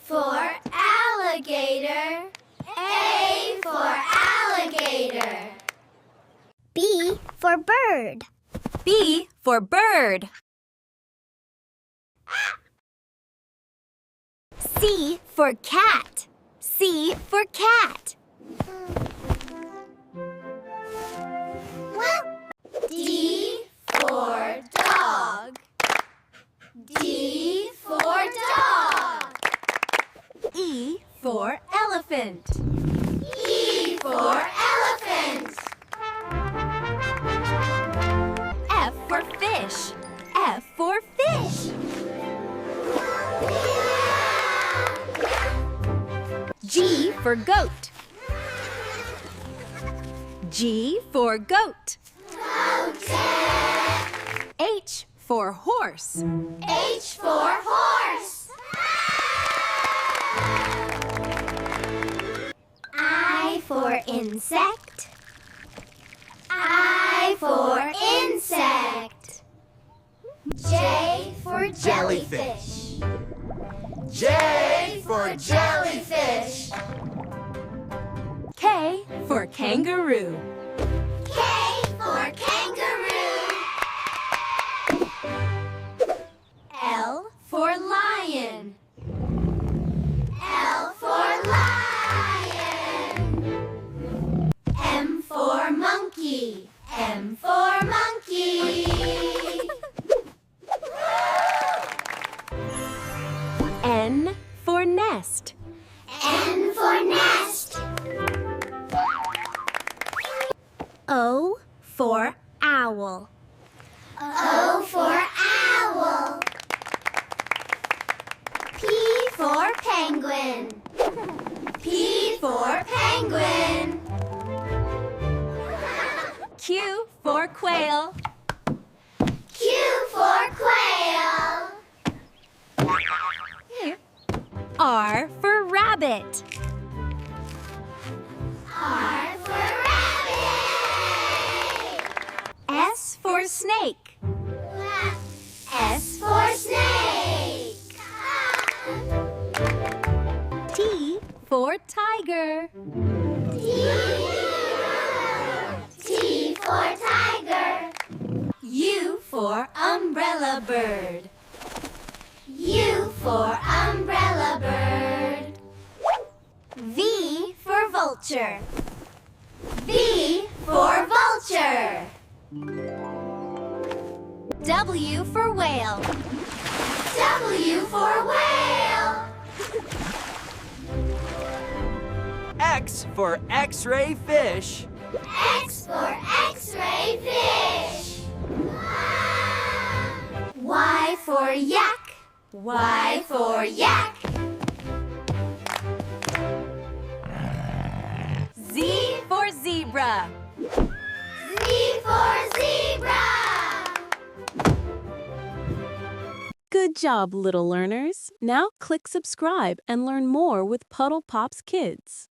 for alligator. A for alligator. B for bird. B for bird. C for cat. C for cat. D for dog. D for dog. E for elephant. E for elephant. F for fish. F for fish. G for goat. G for goat. H for horse. H for horse. I for insect. I for insect. J for jellyfish. J for jellyfish. K for kangaroo. K for kangaroo. L for lion. L for lion. M for monkey. M for monkey. N for nest. N for nest. O for owl. O for owl. P for penguin. P for penguin. Q for quail. Q for quail. R for rabbit. R for rabbit. S for snake. S for snake. T for tiger. T for tiger. U for umbrella bird. U for umbrella bird. V for vulture. V for vulture. W for whale. W for whale. X for X-ray fish. X for X-ray fish. Y for yak. Y for yak. Z for zebra. Z for zebra. Good job, little learners. Now click subscribe and learn more with PuddlePops Kids.